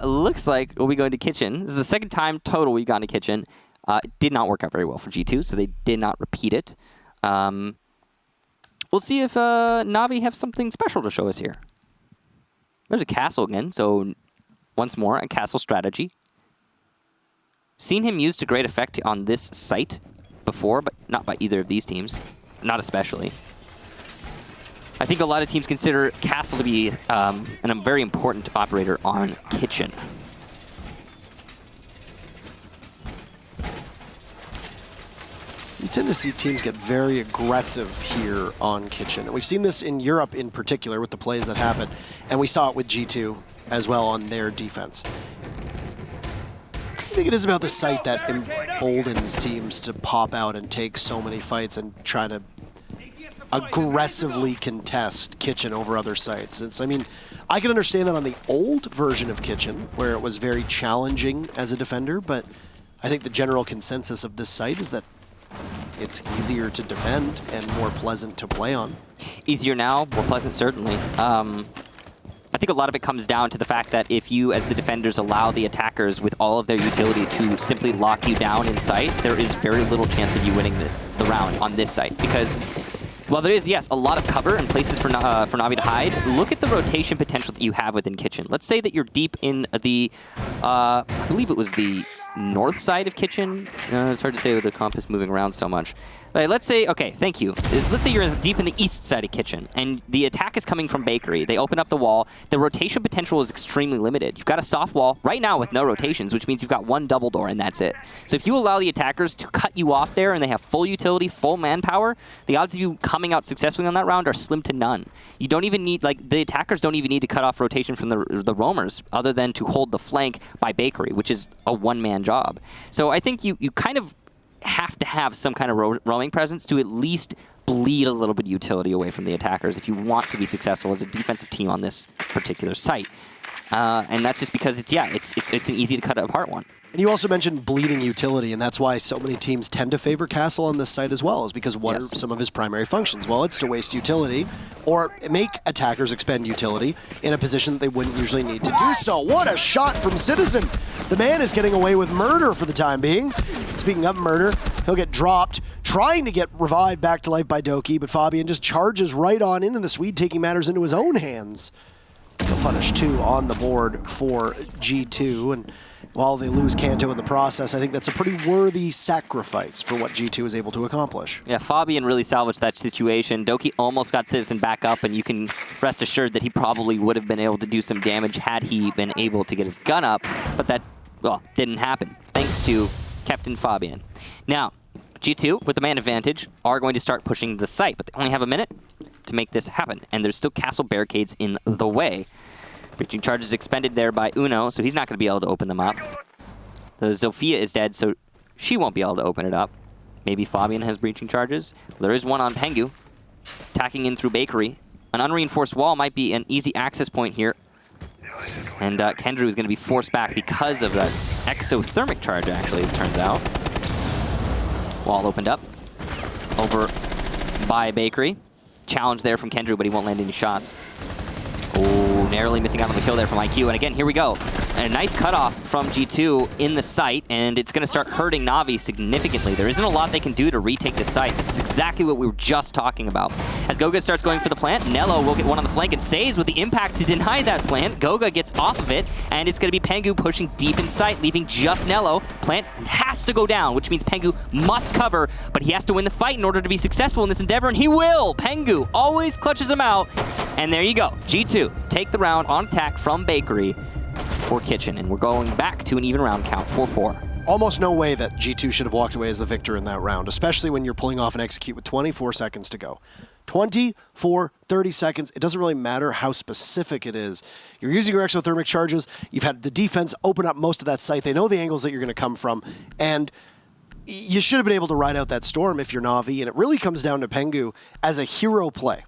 looks like we'll be going to kitchen. This is the second time total we've gone to kitchen. It did not work out very well for G2, so they did not repeat it. We'll see if Na'Vi have something special to show us here. There's a castle again, so once more, a castle strategy. Seen him used to great effect on this site before, but not by either of these teams. Not especially. I think a lot of teams consider castle to be a very important operator on kitchen. You tend to see teams get very aggressive here on kitchen. And we've seen this in Europe in particular with the plays that happen. And we saw it with G2 as well on their defense. I think it is about the site that emboldens teams to pop out and take so many fights and try to aggressively contest kitchen over other sites. I mean, I can understand that on the old version of kitchen where it was very challenging as a defender, but I think the general consensus of this site is that it's easier to defend and more pleasant to play on. Easier now, more pleasant certainly. I think a lot of it comes down to the fact that if you, as the defenders, allow the attackers with all of their utility to simply lock you down in sight, there is very little chance of you winning the round on this site. Because while there is, yes, a lot of cover and places for Na'Vi to hide, look at the rotation potential that you have within kitchen. Let's say that you're deep in the, I believe it was the north side of kitchen. It's hard to say with the compass moving around so much. Let's say, okay, thank you. Let's say you're deep in the east side of kitchen, and the attack is coming from bakery. They open up the wall. The rotation potential is extremely limited. You've got a soft wall right now with no rotations, which means you've got one double door, and that's it. So if you allow the attackers to cut you off there, and they have full utility, full manpower, the odds of you coming out successfully on that round are slim to none. You don't even need, like, the attackers don't even need to cut off rotation from the roamers, other than to hold the flank by bakery, which is a one-man job. So I think you kind of have to have some kind of roaming presence to at least bleed a little bit of utility away from the attackers if you want to be successful as a defensive team on this particular site. And that's just because it's an easy to cut apart one. And you also mentioned bleeding utility, and that's why so many teams tend to favor Castle on this site as well, is because what are some of his primary functions? Well, it's to waste utility or make attackers expend utility in a position that they wouldn't usually need to do so. What a shot from Citizen. The man is getting away with murder for the time being. Speaking of murder, he'll get dropped, trying to get revived back to life by Doki, but Fabian just charges right on into the Swede, taking matters into his own hands. He'll punish 2 on the board for G2, and while they lose Kanto in the process, I think that's a pretty worthy sacrifice for what G2 is able to accomplish. Yeah, Fabian really salvaged that situation. Doki almost got Citizen back up, and you can rest assured that he probably would have been able to do some damage had he been able to get his gun up, but that, well, didn't happen, thanks to Captain Fabian. Now, G2, with the man advantage, are going to start pushing the site, but they only have a minute to make this happen. And there's still castle barricades in the way. Breaching charges expended there by Uno, so he's not going to be able to open them up. The Zofia is dead, so she won't be able to open it up. Maybe Fabian has breaching charges. There is one on Pengu, attacking in through Bakery. An unreinforced wall might be an easy access point here. And Kendrew is going to be forced back because of that exothermic charge, actually, as it turns out. Wall opened up. Over by Bakery. Challenge there from Kendrew, but he won't land any shots. Oh, narrowly missing out on the kill there from IQ. And again, here we go. And a nice cutoff from G2 in the site, and it's going to start hurting Na'Vi significantly. There isn't a lot they can do to retake the site. This is exactly what we were just talking about. As Goga starts going for the plant, Nello will get one on the flank and saves with the impact to deny that plant. Goga gets off of it, and it's going to be Pengu pushing deep in sight, leaving just Nello. Plant has to go down, which means Pengu must cover, but he has to win the fight in order to be successful in this endeavor, and he will! Pengu always clutches him out, and there you go. G2 take the round on attack from Bakery or Kitchen, and we're going back to an even round count, 4-4. Almost no way that G2 should have walked away as the victor in that round, especially when you're pulling off an execute with 24 seconds to go. 24, 30 seconds, it doesn't really matter how specific it is. You're using your exothermic charges, you've had the defense open up most of that site, they know the angles that you're going to come from, and you should have been able to ride out that storm if you're Na'Vi, and it really comes down to Pengu as a hero play.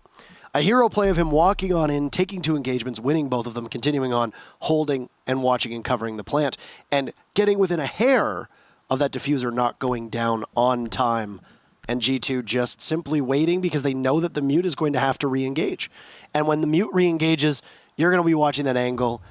A hero play of him walking on in, taking 2 engagements, winning both of them, continuing on, holding and watching and covering the plant, and getting within a hair of that diffuser not going down on time, and G2 just simply waiting because they know that the mute is going to have to re-engage. And when the mute re-engages, you're going to be watching that angle.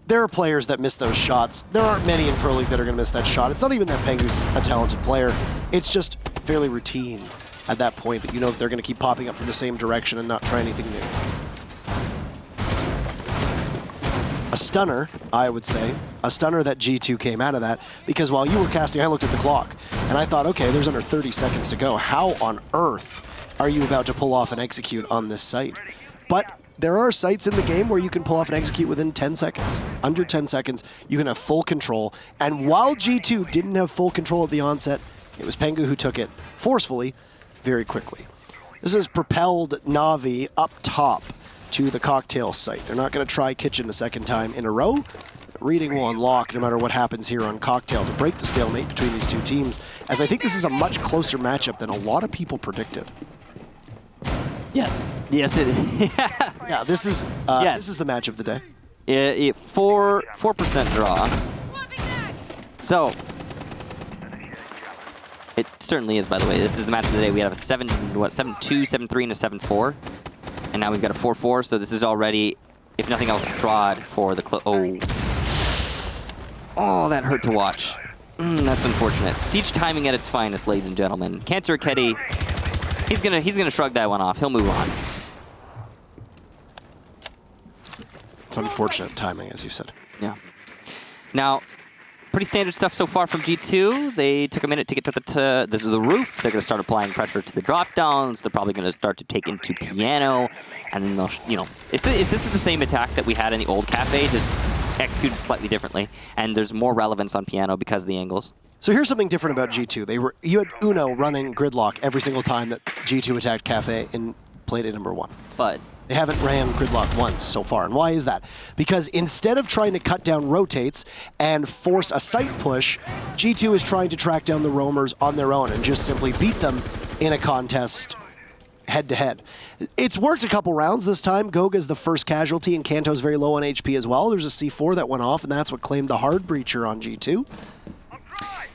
There are players that miss those shots. There aren't many in Pro League that are going to miss that shot. It's not even that Pengu's a talented player. It's just fairly routine at that point that you know that they're going to keep popping up from the same direction and not try anything new. A stunner, I would say. A stunner that G2 came out of that, because while you were casting, I looked at the clock, and I thought, okay, there's under 30 seconds to go. How on earth are you about to pull off an execute on this site? But there are sites in the game where you can pull off an execute within 10 seconds. Under 10 seconds, you can have full control. And while G2 didn't have full control at the onset, it was Pengu who took it forcefully, very quickly. This has propelled Na'Vi up top to the cocktail site. They're not going to try Kitchen a second time in a row. Reading will unlock no matter what happens here on Cocktail to break the stalemate between these two teams, as I think this is a much closer matchup than a lot of people predicted. Yes. Yes, it is. Yeah, this is the match of the day. 4% draw. So, it certainly is, by the way. This is the match of the day. We have a 7-2, 7-3, and a 7-4. And now we've got a 4-4, so this is already, if nothing else, drawed for the Oh, that hurt to watch. That's unfortunate. Siege timing at its finest, ladies and gentlemen. Cantor Keddy, he's gonna shrug that one off. He'll move on. It's unfortunate timing, as you said. Yeah. Now, pretty standard stuff so far from G2. They took a minute to get to the roof. They're going to start applying pressure to the drop downs. They're probably going to start to take into piano, and then they'll, if this is the same attack that we had in the old Kafe, just executed slightly differently, and there's more relevance on piano because of the angles. So here's something different about G2. You had Uno running gridlock every single time that G2 attacked Kafe in play number 1. But they haven't ran gridlock once so far. And why is that? Because instead of trying to cut down rotates and force a site push, G2 is trying to track down the roamers on their own and just simply beat them in a contest head-to-head. It's worked a couple rounds this time. Goga's the first casualty, and Kanto's very low on HP as well. There's a C4 that went off, and that's what claimed the hard breacher on G2.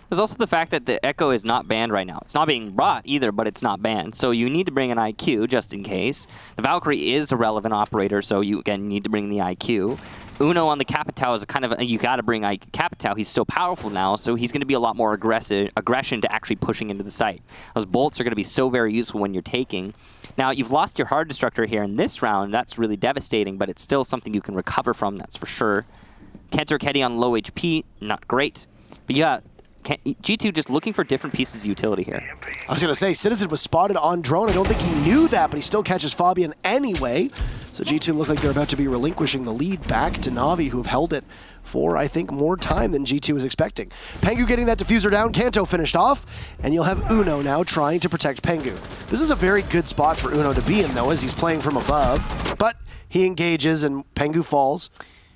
There's also the fact that the Echo is not banned right now. It's not being brought either, but it's not banned. So you need to bring an IQ just in case. The Valkyrie is a relevant operator, so you, again, need to bring the IQ. Uno on the Capitao is a kind of, you got to bring Capitao. He's so powerful now, so he's going to be a lot more aggression to actually pushing into the site. Those bolts are going to be so very useful when you're taking. Now, you've lost your hard destructor here in this round. That's really devastating, but it's still something you can recover from, that's for sure. Cantor Keddy on low HP, not great. But yeah, G2 just looking for different pieces of utility here. I was going to say, Citizen was spotted on drone. I don't think he knew that, but he still catches Fabian anyway. So G2 look like they're about to be relinquishing the lead back to Na'Vi, who have held it for, I think, more time than G2 was expecting. Pengu getting that diffuser down, Kanto finished off, and you'll have Uno now trying to protect Pengu. This is a very good spot for Uno to be in, though, as he's playing from above, but he engages and Pengu falls.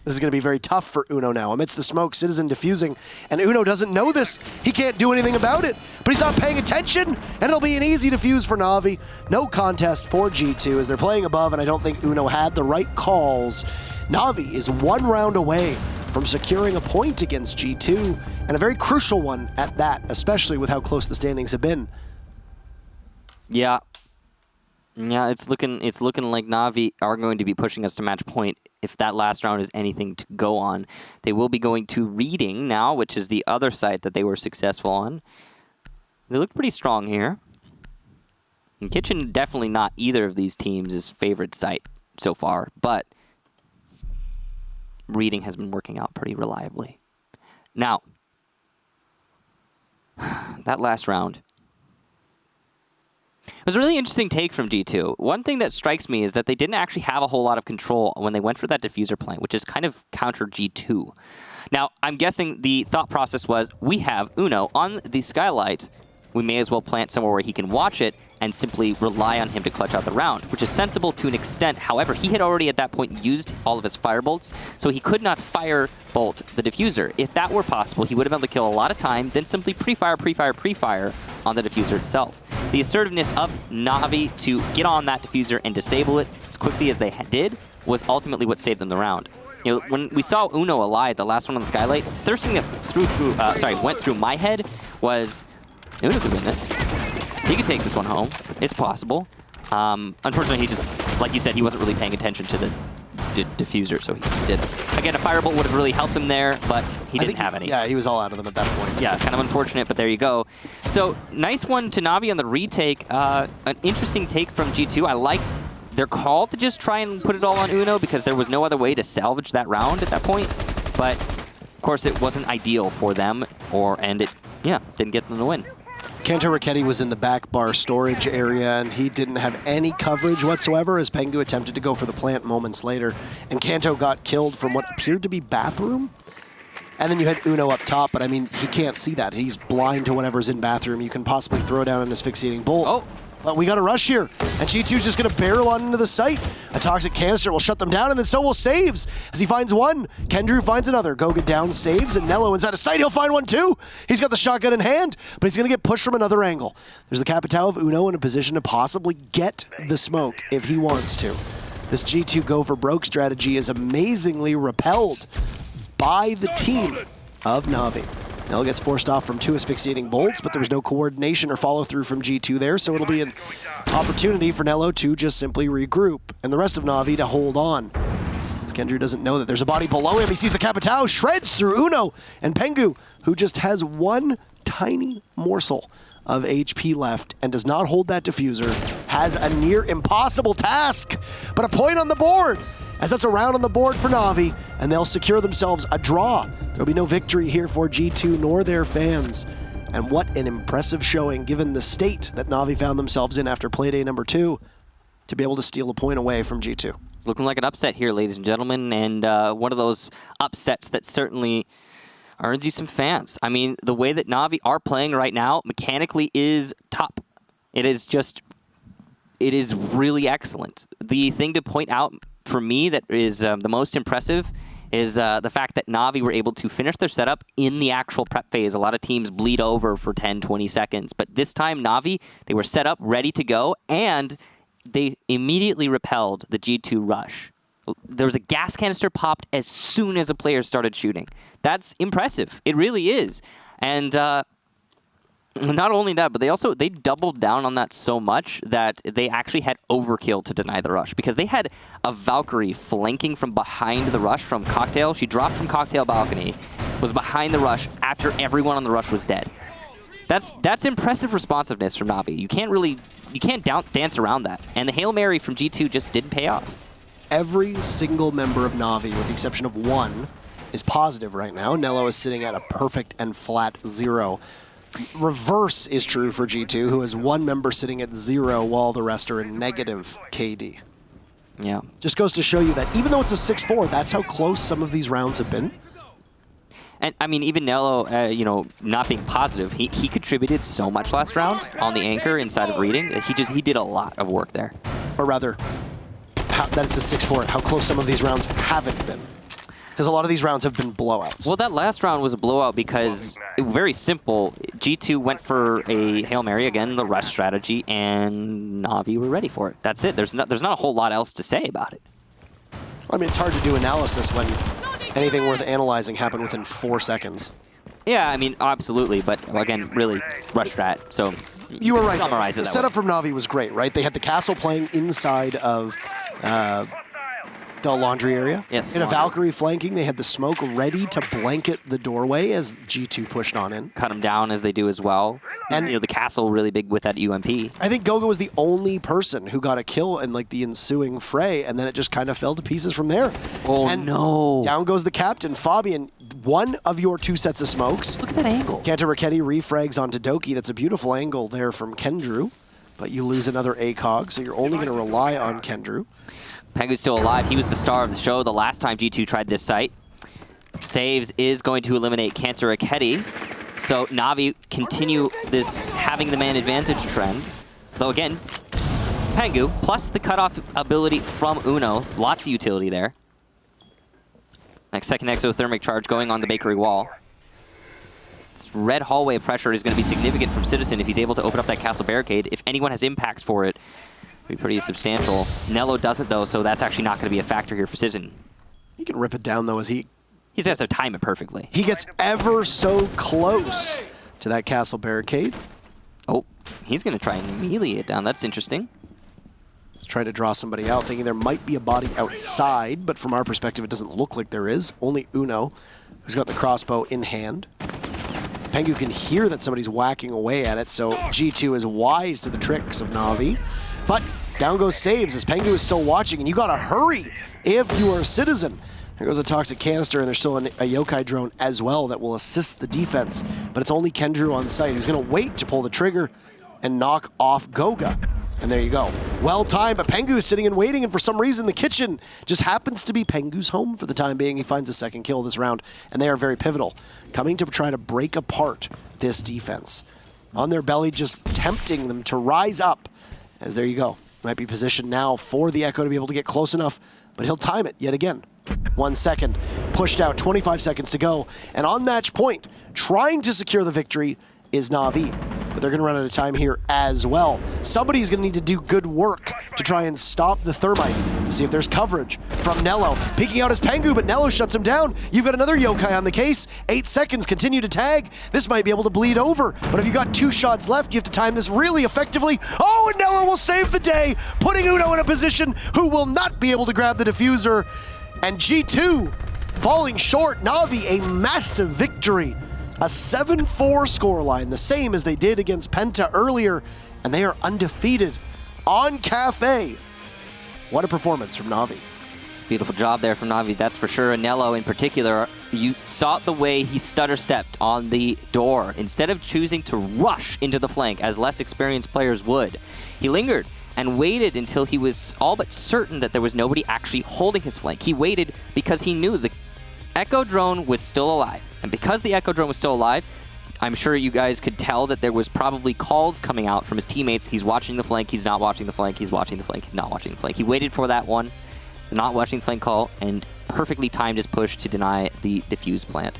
This is going to be very tough for Uno now. Amidst the smoke, Citizen diffusing, and Uno doesn't know this. He can't do anything about it, but he's not paying attention, and it'll be an easy defuse for Na'Vi. No contest for G2 as they're playing above, and I don't think Uno had the right calls. Na'Vi is 1 round away from securing a point against G2, and a very crucial one at that, especially with how close the standings have been. Yeah. Yeah, it's looking like Na'Vi are going to be pushing us to match point if that last round is anything to go on. They will be going to Reading now, which is the other site that they were successful on. They look pretty strong here. And Kitchen, definitely not either of these teams' favorite site so far, but Reading has been working out pretty reliably. Now, that last round. It was a really interesting take from G2. One thing that strikes me is that they didn't actually have a whole lot of control when they went for that diffuser plant, which is kind of counter G2. Now, I'm guessing the thought process was, we have Uno on the skylight. We may as well plant somewhere where he can watch it and simply rely on him to clutch out the round, which is sensible to an extent. However, he had already at that point used all of his firebolts, so he could not firebolt the diffuser. If that were possible, he would have been able to kill a lot of time, then simply pre-fire, pre-fire, pre-fire on the diffuser itself. The assertiveness of Na'Vi to get on that diffuser and disable it as quickly as they did was ultimately what saved them the round. You know, when we saw Uno alive, the last one on the skylight, the first thing that went through my head was, Uno could win this. He could take this one home. It's possible. Unfortunately, he just, like you said, he wasn't really paying attention to the diffuser, so he didn't. Again, a firebolt would have really helped him there, but he didn't have any. Yeah, he was all out of them at that point. Yeah, kind of unfortunate, but there you go. So, nice one to Na'Vi on the retake. An interesting take from G2. I like their call to just try and put it all on Uno because there was no other way to salvage that round at that point. But, of course, it wasn't ideal for them, and it, didn't get them the win. Kanto Raketti was in the back bar storage area, and he didn't have any coverage whatsoever as Pengu attempted to go for the plant moments later. And Kanto got killed from what appeared to be bathroom. And then you had Uno up top, but I mean, he can't see that. He's blind to whatever's in bathroom. You can possibly throw down an asphyxiating bolt. Oh. But we got a rush here, and G2's just going to barrel on into the site. A toxic canister will shut them down, and then so will saves. As he finds one, Kendrew finds another. Goga down saves, and Nello inside of sight. He'll find one too. He's got the shotgun in hand, but he's going to get pushed from another angle. There's the Capitao of Uno in a position to possibly get the smoke if he wants to. This G2 go for broke strategy is amazingly repelled by the team of Na'Vi. Nello gets forced off from 2 asphyxiating bolts, but there was no coordination or follow-through from G2 there, so it'll be an opportunity for Nello to just simply regroup, and the rest of Na'Vi to hold on. As Kendrew doesn't know that there's a body below him, he sees the Capitao, shreds through Uno, and Pengu, who just has one tiny morsel of HP left and does not hold that diffuser, has a near impossible task, but a point on the board, as that's a round on the board for Na'Vi, and they'll secure themselves a draw. There'll be no victory here for G2 nor their fans. And what an impressive showing given the state that Na'Vi found themselves in after playday number 2 to be able to steal a point away from G2. It's looking like an upset here, ladies and gentlemen, and one of those upsets that certainly earns you some fans. I mean, the way that Na'Vi are playing right now mechanically is top. It is really excellent. The thing to point out for me that is the most impressive is the fact that Na'Vi were able to finish their setup in the actual prep phase. A lot of teams bleed over for 10, 20 seconds. But this time, Na'Vi, they were set up, ready to go, and they immediately repelled the G2 rush. There was a gas canister popped as soon as a player started shooting. That's impressive. It really is. And not only that, but they doubled down on that so much that they actually had overkill to deny the rush because they had a Valkyrie flanking from behind the rush from Cocktail. She dropped from Cocktail balcony, was behind the rush after everyone on the rush was dead. That's impressive responsiveness from Na'Vi. You can't dance around that. And the Hail Mary from G2 just didn't pay off. Every single member of Na'Vi, with the exception of one, is positive right now. Nello is sitting at a perfect and flat 0. Reverse is true for G2, who has one member sitting at 0 while the rest are in negative KD. Yeah. Just goes to show you that even though it's a 6-4, that's how close some of these rounds have been. And I mean, even Nello, not being positive, he contributed so much last round on the anchor inside of reading. He did a lot of work there. Or rather, that it's a 6-4, how close some of these rounds haven't been. Because a lot of these rounds have been blowouts. Well, that last round was a blowout because, very simple, G2 went for a Hail Mary, again, the rush strategy, and Na'Vi were ready for it. That's it. There's not a whole lot else to say about it. I mean, it's hard to do analysis when anything worth analyzing happened within 4 seconds. Yeah, I mean, absolutely, but again, really, rush strat, so you were right. Summarize it the setup from Na'Vi was great, right? They had the castle playing inside of the laundry area. Yes. In a Valkyrie flanking, they had the smoke ready to blanket the doorway as G2 pushed on in. Cut them down as they do as well. And the castle really big with that UMP. I think Goga was the only person who got a kill in like the ensuing fray, and then it just kind of fell to pieces from there. Oh, and no. Down goes the captain, Fabian. One of your 2 sets of smokes. Look at that angle. Kanta Raketti refrags onto Doki. That's a beautiful angle there from Kendrew, but you lose another ACOG, so you're only going to rely on Kendrew. Pengu's still alive. He was the star of the show the last time G2 tried this site. Saves is going to eliminate Kanta Raketti. So Na'Vi continue this having the man advantage trend. Though again, Pengu, plus the cutoff ability from Uno. Lots of utility there. Next second exothermic charge going on the bakery wall. This red hallway pressure is going to be significant from Citizen if he's able to open up that castle barricade. If anyone has impacts for it, be pretty substantial. Nello doesn't, though, so that's actually not going to be a factor here for Citizen. He can rip it down, though, as he has to time it perfectly. He gets ever so close to that castle barricade. Oh, he's going to try and melee it down. That's interesting. He's trying to draw somebody out, thinking there might be a body outside, but from our perspective, it doesn't look like there is. Only Uno, who's got the crossbow in hand. Pengu can hear that somebody's whacking away at it, so G2 is wise to the tricks of Na'Vi. But down goes Saves as Pengu is still watching, and you gotta hurry if you are a Citizen. There goes a toxic canister, and there's still a yokai drone as well that will assist the defense. But it's only Kendrew on site who's gonna wait to pull the trigger and knock off Goga. And there you go. Well timed, but Pengu is sitting and waiting, and for some reason the kitchen just happens to be Pengu's home for the time being. He finds a second kill this round, and they are very pivotal, coming to try to break apart this defense. On their belly, just tempting them to rise up. As there you go. Might be positioned now for the Echo to be able to get close enough, but he'll time it yet again. 1 second, pushed out, 25 seconds to go. And on match point, trying to secure the victory is Na'Vi. But they're going to run out of time here as well. Somebody's going to need to do good work to try and stop the Thermite. See if there's coverage from Nello. Peeking out his Pengu, but Nello shuts him down. You've got another yokai on the case. 8 seconds, continue to tag. This might be able to bleed over. But if you've got 2 shots left, you have to time this really effectively. Oh, and Nello will save the day, putting Uno in a position who will not be able to grab the diffuser. And G2 falling short. Na'Vi, a massive victory. A 7-4 scoreline, the same as they did against Penta earlier, and they are undefeated on Kafe. What a performance from Na'Vi. Beautiful job there from Na'Vi, that's for sure. And Nello in particular, you saw the way he stutter-stepped on the door. Instead of choosing to rush into the flank, as less experienced players would, he lingered and waited until he was all but certain that there was nobody actually holding his flank. He waited because he knew the Echo drone was still alive. And because the Echo drone was still alive, I'm sure you guys could tell that there was probably calls coming out from his teammates. He's watching the flank, he's not watching the flank, he's watching the flank, he's not watching the flank. He waited for that one, the not watching the flank call, and perfectly timed his push to deny the defuse plant.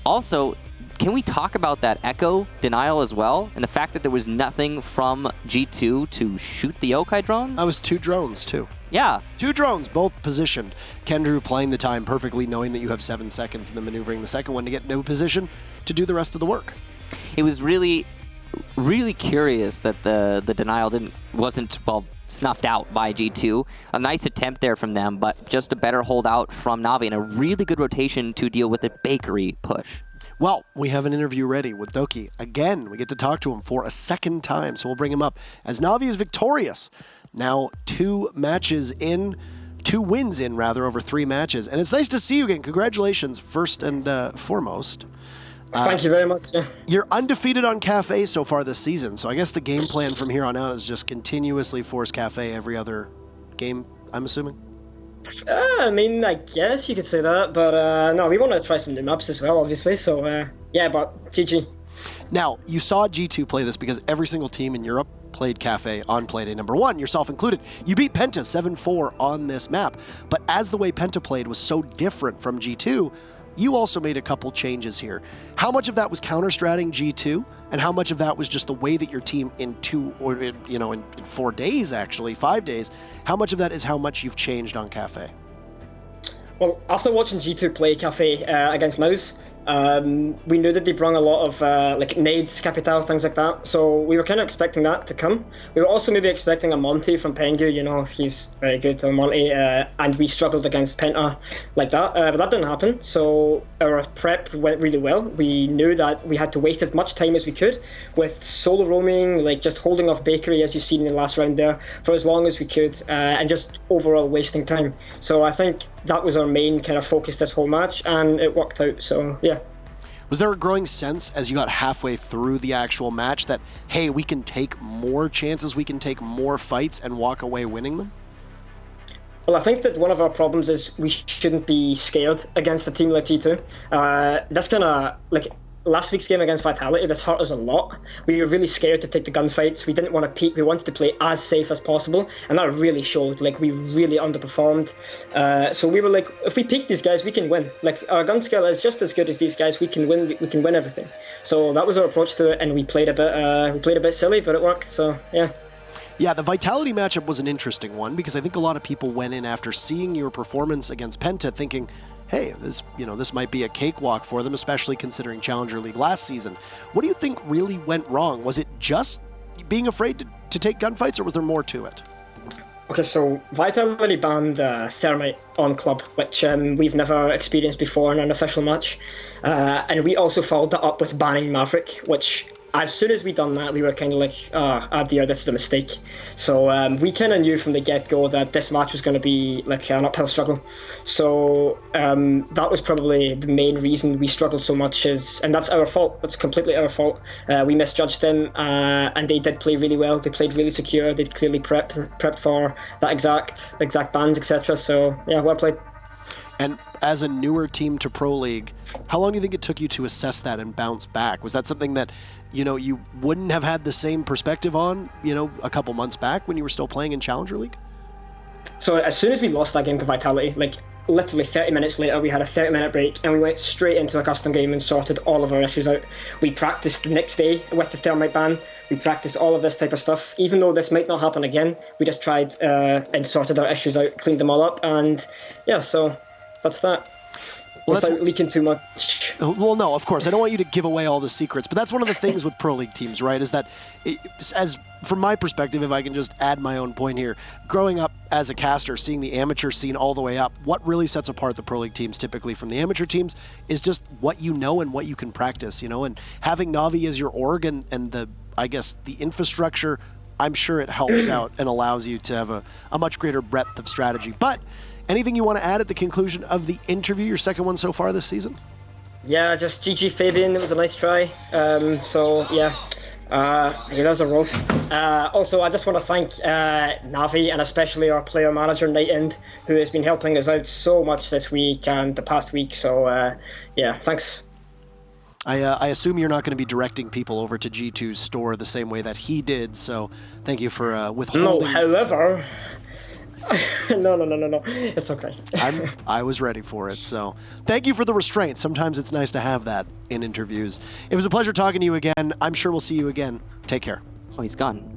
Also, can we talk about that Echo denial as well? And the fact that there was nothing from G2 to shoot the yokai drones? That was 2 drones, too. Yeah. 2 drones, both positioned. Kendrew playing the time perfectly, knowing that you have 7 seconds, and then maneuvering the second one to get into position to do the rest of the work. It was really, really curious that the denial wasn't snuffed out by G2. A nice attempt there from them, but just a better holdout from Na'Vi and a really good rotation to deal with the bakery push. Well, we have an interview ready with Doki. Again, we get to talk to him for a second time, so we'll bring him up. As Na'Vi is victorious, now 2 wins in, over 3 matches. And it's nice to see you again. Congratulations, first and foremost. Thank you very much. You're undefeated on Kafe so far this season, so I guess the game plan from here on out is just continuously force Kafe every other game, I'm assuming? I mean, I guess you could say that, but no, we want to try some new maps as well, obviously. So yeah, but GG. Now, you saw G2 play this because every single team in Europe played Kafe on Playday number 1, yourself included. You beat Penta 7-4 on this map, but as the way Penta played was so different from G2, you also made a couple changes here. How much of that was counter-stratting G2, and how much of that was just the way that your team in 4 days, actually, 5 days, how much of that is how much you've changed on Kafe? Well, after watching G2 play Kafe against Mouse, we knew that they brought a lot of like nades, capital, things like that. So we were kind of expecting that to come. We were also maybe expecting a Monty from Pengu. You know, he's very good on Monty, and we struggled against Penta like that. But that didn't happen. So our prep went really well. We knew that we had to waste as much time as we could with solo roaming, like just holding off Bakery, as you've seen in the last round there, for as long as we could, and just overall wasting time. So I think that was our main kind of focus this whole match, and it worked out. So yeah. Was there a growing sense as you got halfway through the actual match that, hey, we can take more chances, we can take more fights and walk away winning them? Well, I think that one of our problems is we shouldn't be scared against a team like G2. That's kind of like last week's game against Vitality. This hurt us a lot. We were really scared to take the gunfights. We didn't want to peek. We wanted to play as safe as possible, and that really showed. Like, we really underperformed. So we were like, if we peek these guys, we can win. Like, our gun skill is just as good as these guys. We can win. We can win everything. So that was our approach to it, and we played a bit silly, but it worked. So yeah. Yeah, the Vitality matchup was an interesting one because I think a lot of people went in after seeing your performance against Penta thinking, hey, this might be a cakewalk for them, especially considering Challenger League last season. What do you think really went wrong? Was it just being afraid to take gunfights, or was there more to it? Okay, so Vitality banned Thermite on club, which we've never experienced before in an official match. And we also followed that up with banning Maverick, which as soon as we done that, we were kind of like, oh dear, this is a mistake. So we kind of knew from the get-go that this match was going to be like an uphill struggle. So that was probably the main reason we struggled so much, and that's our fault. That's completely our fault. We misjudged them, and they did play really well. They played really secure. They'd clearly prepped for that exact bans, etc. So yeah, well played. And as a newer team to Pro League, how long do you think it took you to assess that and bounce back? Was that something that you wouldn't have had the same perspective on, a couple months back when you were still playing in Challenger League? So as soon as we lost that game to Vitality, like literally 30 minutes later, we had a 30-minute break and we went straight into a custom game and sorted all of our issues out. We practiced the next day with the Thermite ban. We practiced all of this type of stuff. Even though this might not happen again, we just tried and sorted our issues out, cleaned them all up, and yeah, so that's that. Without leaking too much. Well, no, of course. I don't want you to give away all the secrets, but that's one of the things with Pro League teams, right, is that, from my perspective, if I can just add my own point here, growing up as a caster, seeing the amateur scene all the way up, what really sets apart the Pro League teams typically from the amateur teams is just what you know and what you can practice, and having Navi as your org and the infrastructure, I'm sure it helps out and allows you to have a much greater breadth of strategy. But anything you want to add at the conclusion of the interview, your second one so far this season? Yeah, just GG Fabian, it was a nice try. So yeah, that was a roast. Also, I just want to thank Navi and especially our player manager, Night End, who has been helping us out so much this week and the past week. So yeah, thanks. I assume you're not going to be directing people over to G2's store the same way that he did, so thank you for withholding. No, however... No. It's okay. I was ready for it, so thank you for the restraint. Sometimes it's nice to have that in interviews. It was a pleasure talking to you again. I'm sure we'll see you again. Take care. Oh, he's gone.